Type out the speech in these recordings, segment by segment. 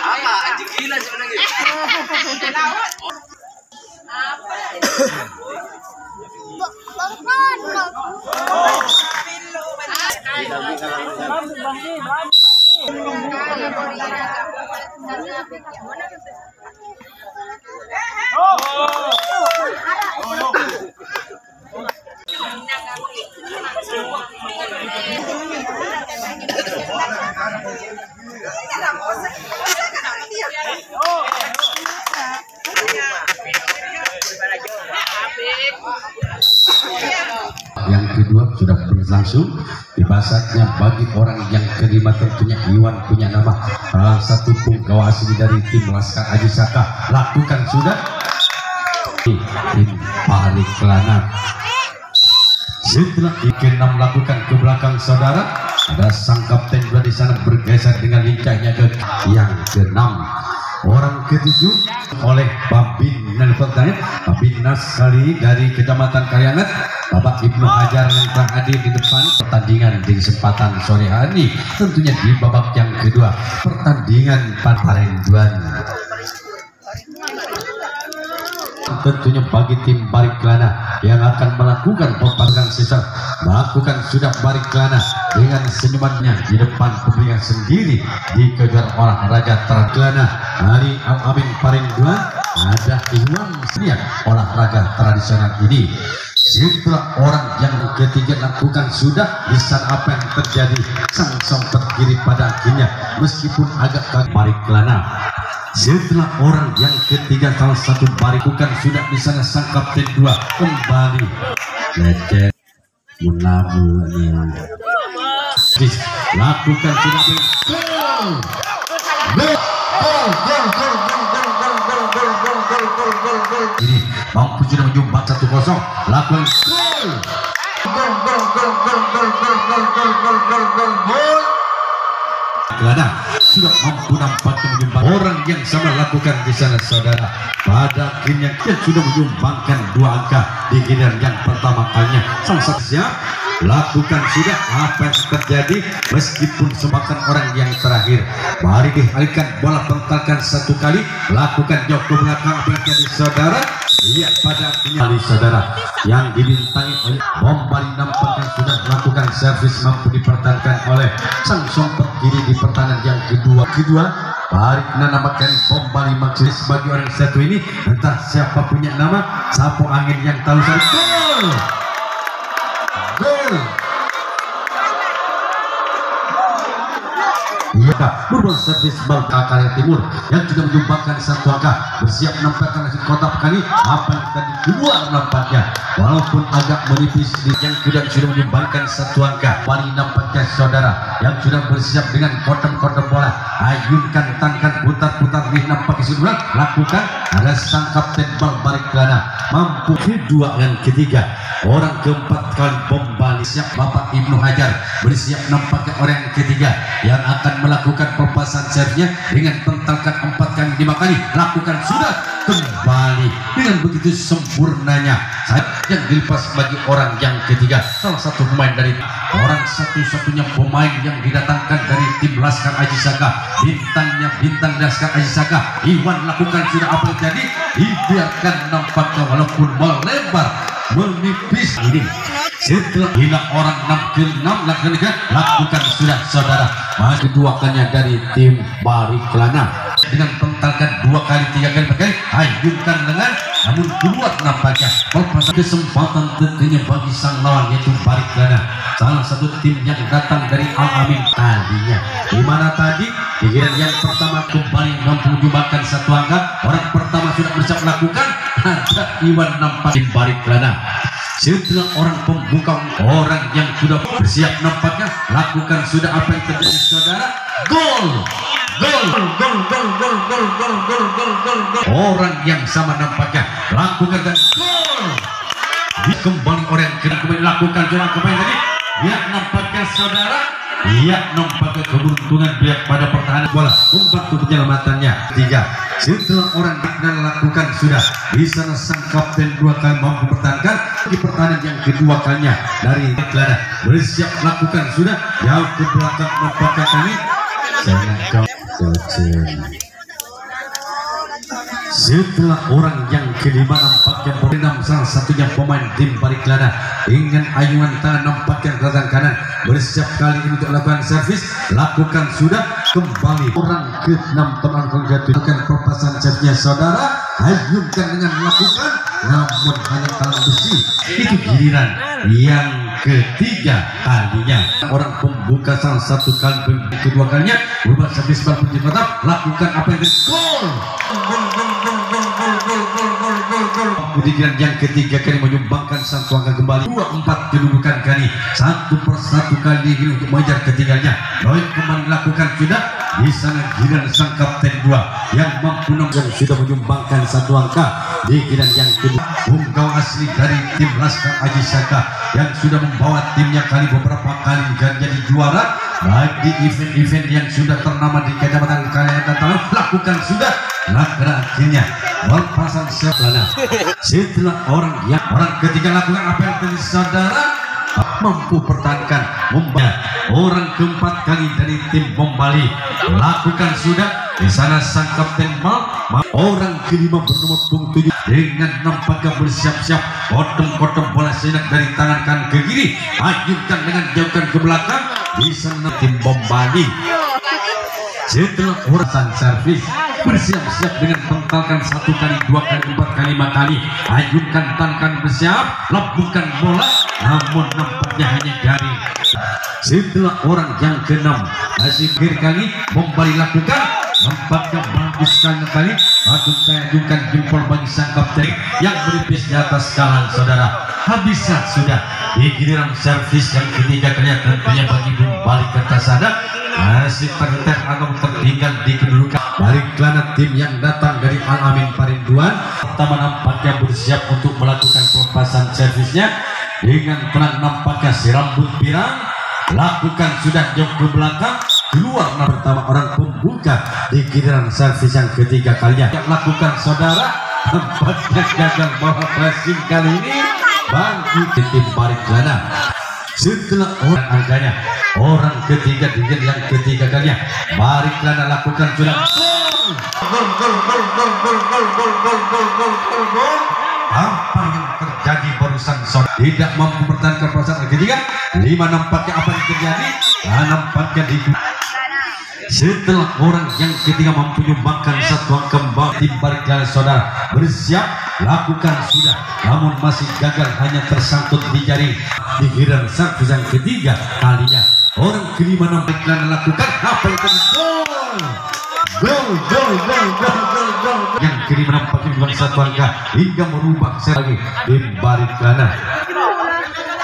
Apa anjing gila sebenarnya. Yang kedua sudah berlangsung. Tiba saatnya bagi orang yang kelima tentunya Iwan punya nama salah satu punggawa asli dari tim Laskar Aji Saka. Lakukan sudah tim Bari Kelana. Setelah ke-6 lakukan ke belakang saudara, ada sang kapten juga di sana bergeser dengan lincahnya ke yang ke-6. Orang ke-7 oleh Babinnas kali dari Kecamatan Karyangat, Bapak Ibnu Hajar yang telah hadir di depan pertandingan di kesempatan sore hari, tentunya di babak yang kedua pertandingan Parenduan. Tentunya bagi tim Bari Kelana yang akan melakukan pertandingan sisa, melakukan sudah Bari Kelana dengan senyumannya di depan publik sendiri dikejar olahraga Kelana dari Al-Amin Parenduan. Ada Iwan Senior olahraga tradisional ini. Setelah orang yang ketiga lakukan sudah, di saat apa yang terjadi sang sompet kiri pada akhirnya meskipun agak Bari Kelana. Setelah orang yang ketiga salah satu Bari bukan sudah di sana sang kapten 2 kembali lecet lakukan sudah ini mampu sudah menyumbang 1-0 lakukan Kelana sudah mampu nampaknya menyumbang orang yang sama lakukan di sana saudara. Pada akhirnya dia sudah menyumbangkan 2 angka di giliran yang pertama kalinya. Sang siap lakukan sudah apa yang terjadi meskipun semakan orang yang terakhir. Mari dialihkan bola pentalkan 1 kali, lakukan jauh ke belakang apa yang terjadi saudara. Lihat pada akhirnya saudara yang dibintangi oleh Bombali nampaknya sudah melakukan servis mampu dipertahankan oleh sang sompet kiri di pertahanan yang kedua. Bari namakan Bombali maksudnya sebagai orang satu ini entah siapa punya nama sapu angin yang tahu saya gol. Iya, berbuat servis bal Karya Timur yang sudah menyumbangkan 1 angka, bersiap menampakkan nasi kotak kali apa yang tadi keluar nampaknya walaupun agak menipis di yang sudah menyumbangkan 1 angka. Bali nampaknya saudara yang sudah bersiap dengan kotak-kotak bola, ayunkan tangan putar-putar di nampaknya sudah lakukan. Ada sang kapten Bari Kelana mampu kedua dan ketiga. Orang keempat kali Bombali siap Bapak Ibnu Hajar bersiap nampaknya orang yang ketiga yang akan melakukan pelepasan servisnya dengan pentalkan 4 kali 5 kali lakukan sudah kembali dengan begitu sempurnanya saat yang dilepas bagi orang yang ketiga salah satu pemain dari orang satu-satunya pemain yang didatangkan dari tim Laskar Aji Saka, bintang Laskar Aji Saka Iwan lakukan sudah apa yang jadi dibiarkan nampaknya walaupun melebar menipis ini. Setelah hina orang 6 lakukan sudah saudara kedua kalinya dari tim Bari Kelana dengan pentalkan 2 kali 3 kali pakai ayunkan dengan namun keluar nampaknya perpasan kesempatan tentunya bagi sang lawan yaitu Bari Kelana, salah satu tim yang datang dari Al-Amin tadinya dimana tadi pikiran yang pertama kembali mampu menyumbangkan 1 angka. Orang pertama sudah bersiap melakukan ada Iwan nampak tim Bari Kelana. Setelah orang pembuka orang yang sudah bersiap nampaknya lakukan sudah apa yang terjadi saudara gol. Orang yang sama nampaknya lakukan dan gol. Kembali orang yang kembali lakukan jalan kembali tadi lihat nampaknya saudara ia nampaknya keberuntungan pihak pada pertahanan bola membantu penyelamatannya. 3. Setelah orang dikenal lakukan sudah di sana sang kapten 2 kali mampu bertahankan di pertahanan yang kedua kalinya dari Kelana bersiap lakukan sudah jauh ke belakang nampaknya kami setelah orang yang kelima nampaknya berenam salah satunya pemain tim Bariklana dengan ayunan tangan nampaknya ke kanan bersiap kali ini untuk lakukan servis lakukan sudah kembali orang ke-6 teman menjatuhkan perpasan servisnya saudara ayunkan dengan melakukan namun hanya tangan besi itu giliran yang ketiga kalinya orang pembuka salah satu kali kedua kalinya berubah servis bal tetap lakukan apa yang gol kemudian yang ketiga kali menyumbangkan satu angka kembali 2-4 kedudukan kali satu persatu kali ini untuk mengejar ketiganya Roy kembali lakukan sudah di sana giliran sang kapten 2 yang mampu yang sudah menyumbangkan satu angka di giliran yang kedua punggawa asli dari tim Laskar Aji Saka yang sudah membawa timnya kali beberapa kali menjadi juara baik di event-event yang sudah ternama di Kecamatan Kalian datang lakukan sudah akhirnya berpasan sebelah setelah orang ketiga lakukan apa yang tadi saudara mampu pertahankan orang keempat kali dari tim Bombali lakukan sudah di sana sang kapten orang kelima bernomor punggung 7 dengan nampaknya bersiap-siap potong bola senak dari tangan kanan ke kiri ajukan dengan jauhkan ke belakang di sana tim Bombali setelah urasan servis bersiap-siap dengan pengkalkan 1 kali 2 kali 4 kali 5 kali ajukan tangan bersiap lebukan bola namun nampaknya hanya garing setelah orang yang ke-6 masih kali Bombali lakukan nampaknya bagus sekali saya ajukan jempol bagi sang kapten yang menipis di atas kalang saudara habislah sudah di giliran servis yang ketiga kali tentunya bagi Bombali Kertasada masih terter atau tertinggal di kedudukan Bariklana tim yang datang dari Al-Amin Parinduan pertama nampaknya bersiap untuk melakukan pelepasan servisnya dengan tenang nampaknya si rambut pirang lakukan sudah jauh ke belakang keluar pertama orang pembuka di giliran servis yang ketiga kalinya yang lakukan saudara nampaknya gagal bawa pressing kali ini bagi tim Bariklana setelah orang angkanya orang ketiga di yang ketiga kalinya Bariklana lakukan sudah gol apa yang terjadi barusan tidak mampu bertahan perpasan ketiga 5 nampaknya apa yang terjadi nampaknya di setelah orang yang ketiga mampu menyumbangkan satu angka kembali tim Bariklana saudara bersiap lakukan sudah namun masih gagal hanya tersangkut di jaring di giliran servis yang ketiga kalinya orang kelima nampaknya lakukan apa yang gol yang kelima nampaknya bukan satu angka hingga merubah lagi tim Bariklana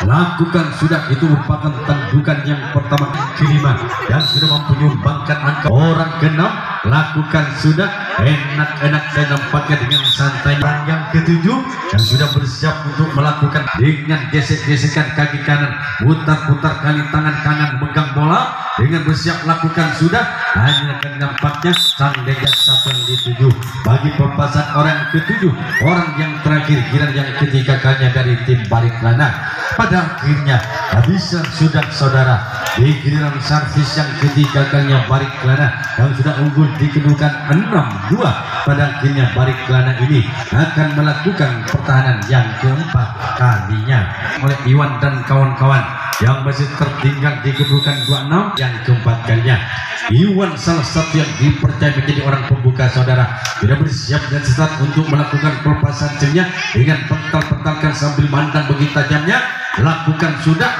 lakukan sudah itu merupakan tandukan yang pertama kelima yang sudah mampu menyumbangkan angka orang ke-6 lakukan sudah enak-enak saya nampaknya dengan santai yang ke-7 yang sudah bersiap untuk melakukan dengan gesek-gesekan kaki kanan putar-putar kali tangan kanan megang bola dengan bersiap lakukan sudah hanya nampaknya sang degas satu yang dituju bagi pelepasan orang ke-7 orang yang terakhir giliran yang ketiga kalinya dari tim Bariklana pada akhirnya habislah sudah saudara di giliran servis yang ketiga kalinya Bariklana yang sudah unggul di kedudukan 6-2 pada akhirnya Bariklana ini akan melakukan pertahanan yang keempat kalinya oleh Iwan dan kawan-kawan yang masih tertinggal di kedudukan 26 yang keempat kalinya Iwan salah satu yang dipercaya menjadi orang pembuka saudara sudah bersiap dan sesaat untuk melakukan pelepasan timnya dengan pental-pentalkan sambil mandang begitu tajamnya lakukan sudah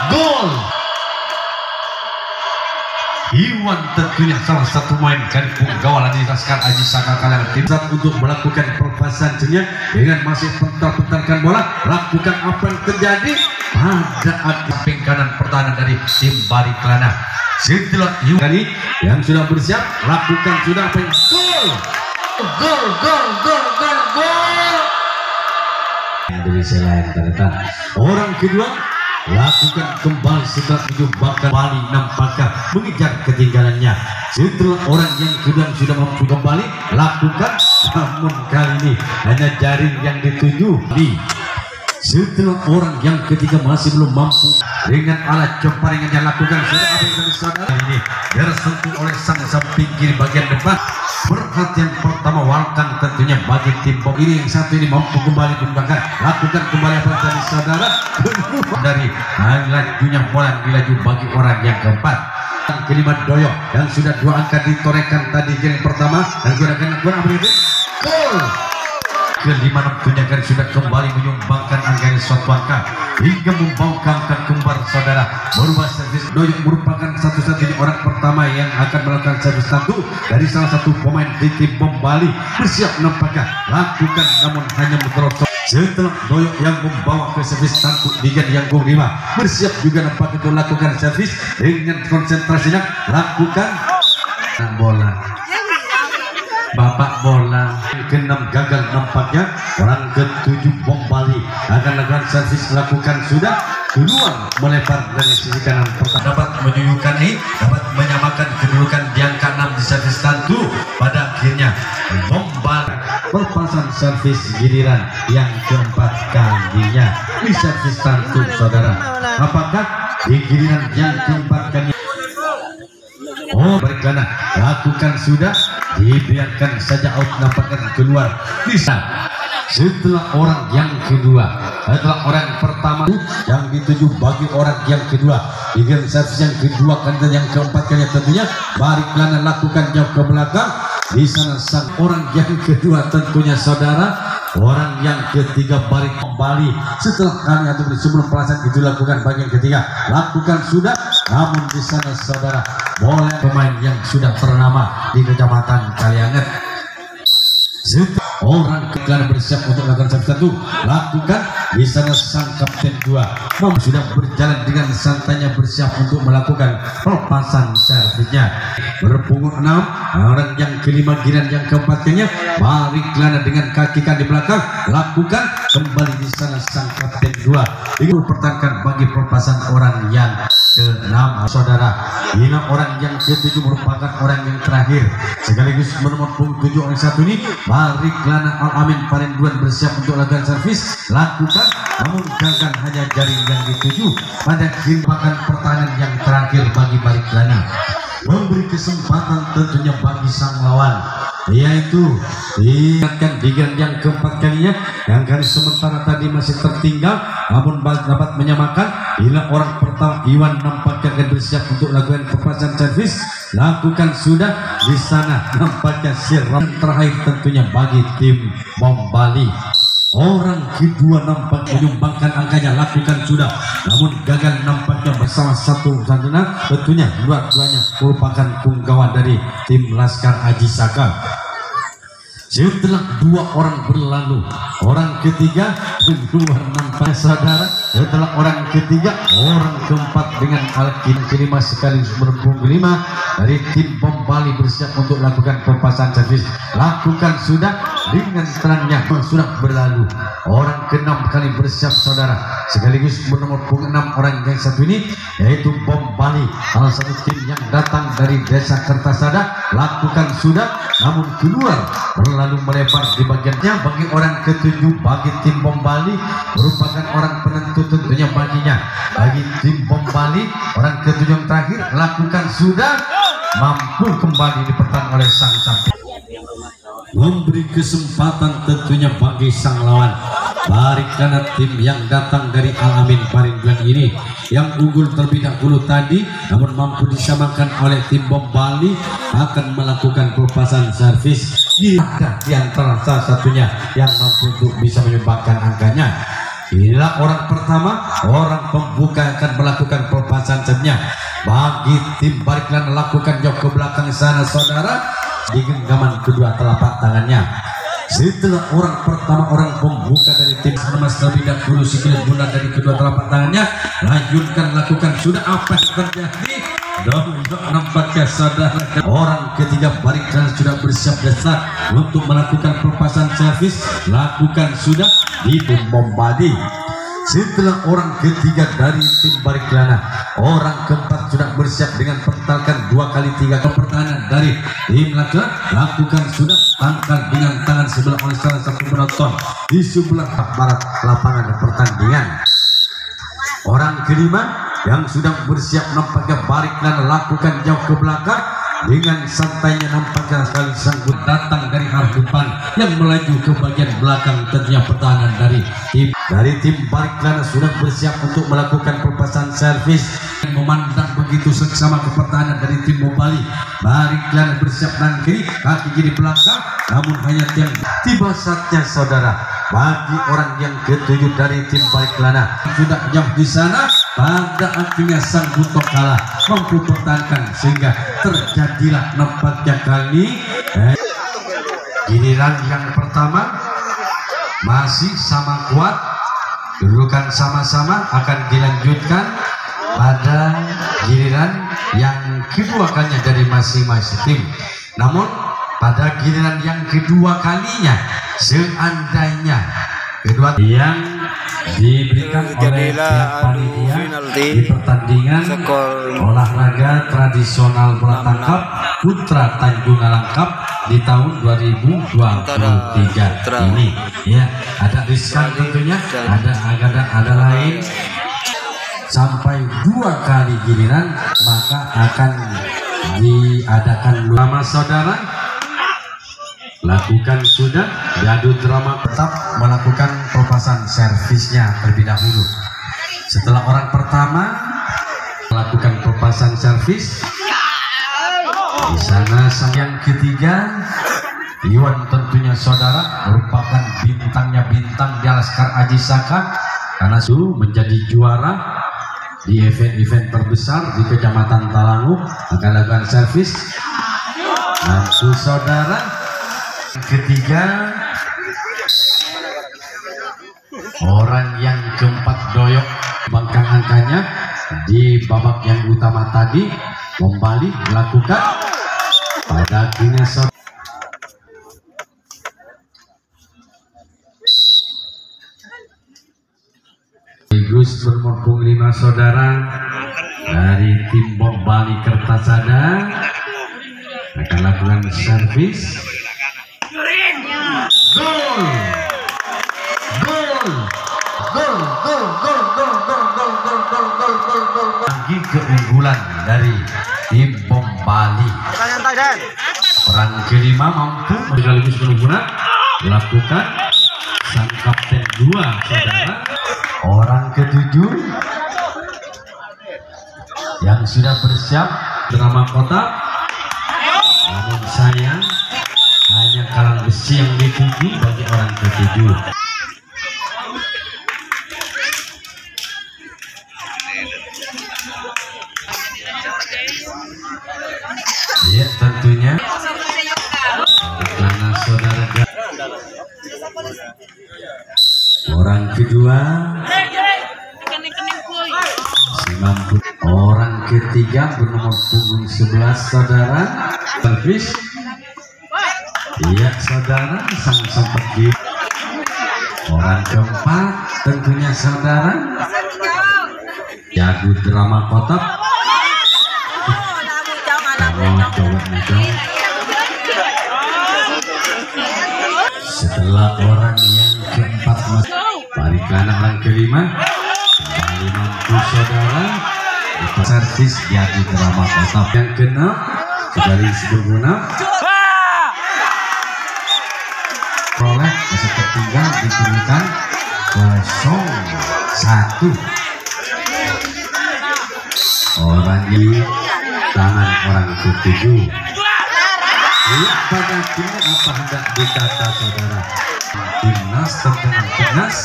gol Iwan tentunya salah satu main kan punggawa di Laskar Aji Saka kalian tim untuk melakukan pelepasan timnya dengan masih pental-pentalkan bola lakukan apa yang terjadi pada samping kanan pertahanan dari tim Bariklana setelah Iwan yang sudah bersiap lakukan sudah gol dari selain ternyata orang kedua lakukan kembali setelah menyumbangkan kembali nampaknya mengejar ketinggalannya. Setelah orang yang sudah mampu kembali lakukan, namun kali ini hanya jaring yang dituju. Setelah orang yang ketiga masih belum mampu dengan alat jemparingan yang lakukan sudah apa yang dari saudara ini tersentuh oleh sang samping kiri bagian depan. Perhatian pertama walkan tentunya bagi tim bom ini yang satu ini mampu kembali menggunakan lakukan kembali apa yang dari saudara dari lajunya bola dilaju bagi orang yang keempat. Yang kelima Doyok yang sudah 2 angka ditorekan tadi game pertama dan gunakan apa itu gol. Kelima tentunya kan sudah kembali menyumbangkan angka ini suatu angka hingga membawa angka kembar saudara. Berubah servis Doyok merupakan satu-satunya orang pertama yang akan melakukan servis satu dari salah satu pemain di tim bom Bali. Bersiap nampaknya lakukan namun hanya menterosot. Setelah Doyok yang membawa ke servis satu di yang gol 5 bersiap juga nampaknya untuk lakukan servis dengan konsentrasinya lakukan bola. Bapak bola ke-6 gagal nampaknya. Orang ke-7 bom Bali akan lakukan servis lakukan sudah keluar melebar dari sisi kanan pertama dapat menyuguhkan dapat menyamakan kedudukan di angka 6 di servis satu. Pada akhirnya bom Bali berpasan servis giliran yang keempat kalinya di servis satu saudara. Apakah di giliran yang keempat kalinya berkelana lakukan sudah dibiarkan saja out nampaknya keluar bisa. Setelah orang yang kedua setelah orang pertama yang dituju bagi orang yang kedua dengan servis yang kedua kan yang keempat kalinya tentunya balik kelana lakukan jauh ke belakang. Di sana sang orang yang kedua tentunya saudara. Orang yang ketiga balik kembali setelah kali atau sebelum pelasan itu lakukan bagian ketiga lakukan sudah. Namun di sana saudara boleh pemain yang sudah ternama di kecamatan Kalianget. Orang kelar bersiap untuk melakukan servis satu lakukan. Di sana sang kapten 2 sudah berjalan dengan santainya bersiap untuk melakukan pelepasan servisnya. Berpunggung 6 orang yang kelima giran yang keempatnya balik kelana dengan kaki di belakang lakukan kembali. Di sana sang kapten 2 ingin mempertahankan bagi pelepasan orang yang ke-6 saudara. Ini orang yang ke-7 merupakan orang yang terakhir sekaligus menomor punggung 7 orang satu ini balik kelana Al-Amin Parenduan bersiap untuk lakukan servis lakukan namun gagal hanya jaring yang dituju. Pada tembakan pertahanan yang terakhir bagi balik kelana memberi kesempatan tentunya bagi sang lawan yaitu diingatkan di yang keempat kalinya yang kali sementara tadi masih tertinggal namun dapat menyamakan bila orang pertama Iwan nampaknya akan bersiap untuk lakukan pelepasan servis lakukan sudah. Di sana nampaknya siram terakhir tentunya bagi tim bom Bali. Orang kedua nampak menyumbangkan angkanya lakukan sudah namun gagal nampaknya bersama satu sandana tentunya dua-duanya merupakan punggawa dari tim Laskar Aji Saka. Setelah 2 orang berlalu orang ketiga keluar nampaknya saudara. Setelah orang ketiga orang keempat dengan alat kelima sekaligus berpunggung 5 dari tim bom Bali bersiap untuk lakukan pelepasan servis lakukan sudah. Dengan terangnya sudah berlalu orang ke-6 kali bersiap saudara sekaligus bernomor punggung 6 orang yang satu ini yaitu bom Bali salah satu tim yang datang dari desa Kertasada lakukan sudah namun keluar berlalu melebar di bagiannya. Bagi orang ke-7 bagi tim bom Bali merupakan orang penentu tentunya baginya. Bagi tim bom Bali orang ke-7 yang terakhir lakukan sudah mampu kembali dipertahankan oleh sang samping memberi kesempatan tentunya bagi sang lawan. Balik karena tim yang datang dari Al-Amin Parenduan ini yang unggul terlebih dahulu tadi namun mampu disamakan oleh tim bom Bali akan melakukan pelepasan servis. Ada di antara salah satunya yang mampu untuk bisa menyumbangkan angkanya. Inilah orang pertama orang pembuka akan melakukan pelepasan servisnya. Bagi tim Bariklan lakukan jauh ke belakang sana saudara di genggaman kedua telapak tangannya. Setelah orang pertama orang pembuka dari tim Mas terlebih dahulu sikil guna dari kedua telapak tangannya lanjutkan lakukan sudah apa yang terjadi nampaknya saudara orang ketiga Bariklan sudah bersiap dasar untuk melakukan pelepasan servis lakukan sudah di tim bom Bali. Setelah orang ketiga dari tim Bariklana, orang keempat sudah bersiap dengan pertahanan 2x3 pertahanan dari tim Laka. Lakukan sudah tangkal dengan tangan sebelah oleh salah satu penonton di sebelah barat lapangan pertandingan. Orang kelima yang sudah bersiap nampaknya Bariklana lakukan jauh ke belakang. Dengan santainya nampaknya sekali sangkut datang dari arah depan yang melaju ke bagian belakang. Tentunya pertahanan dari tim Bariklana sudah bersiap untuk melakukan pelepasan servis. Memandang begitu seksama ke pertahanan dari tim Mobali. Bariklana bersiap dan kiri, kaki kiri belakang, namun hanya tiba saatnya saudara bagi orang yang ketujuh dari tim Bariklana sudah jauh di sana. Pada akhirnya sang Butok kalah mampu pertahankan sehingga terjadilah nampaknya kali giliran yang pertama masih sama kuat, dudukan sama-sama akan dilanjutkan pada giliran yang kedua kalinya dari masing-masing tim. Namun pada giliran yang kedua kalinya seandainya kedua yang diberikan oleh pihak panitia di pertandingan olahraga tradisional bola tangkap Putra Tanjung Alang Cup di tahun 2023 ini ya, ada riskan tentunya, ada lain sampai 2 kali giliran maka akan diadakan lama saudara. Lakukan sudah diadu drama, tetap melakukan pelepasan servisnya terlebih dahulu. Setelah orang pertama melakukan pelepasan servis, di sana sang yang ketiga Iwan tentunya saudara merupakan bintang di Laskar Aji Saka karena su menjadi juara di event-event terbesar di Kecamatan Talangu akan lakukan servis. Lalu saudara ketiga orang yang keempat doyok bangkang angkanya di babak yang utama tadi kembali melakukan pada akhirnya Gus bernomor 5 saudara dari tim Bom Bali Kertasada akan lakukan servis. Lagi keunggulan dari tim Bom Bali. Orang kelima mampu sekaligus penunggulan dilakukan sang kapten 2 saudara. Orang ketujuh yang sudah bersiap drama kotak, namun sayang hanya kalang besi yang dituju bagi orang ketujuh. Ya tentunya karena saudara orang kedua si mampu, orang ketiga bernomor punggung 11 saudara servis. Iya saudara sang sempat di orang keempat tentunya saudara jago drama kotak. Setelah orang yang keempat Bariklana orang kelima kembali mampu saudara servis jadi drama kotak. Yang keenam sekali sebelumnya oleh masih tertinggal diberikan 0-1 orang di tangan orang ketujuh. Lihat pada kini apa hendak dikata saudara timnas terkenal timnas.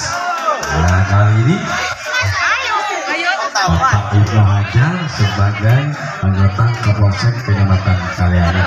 Nah kali ini Bapak Ibnu Hajar sebagai anggota Kapolsek Kecamatan Kaliana.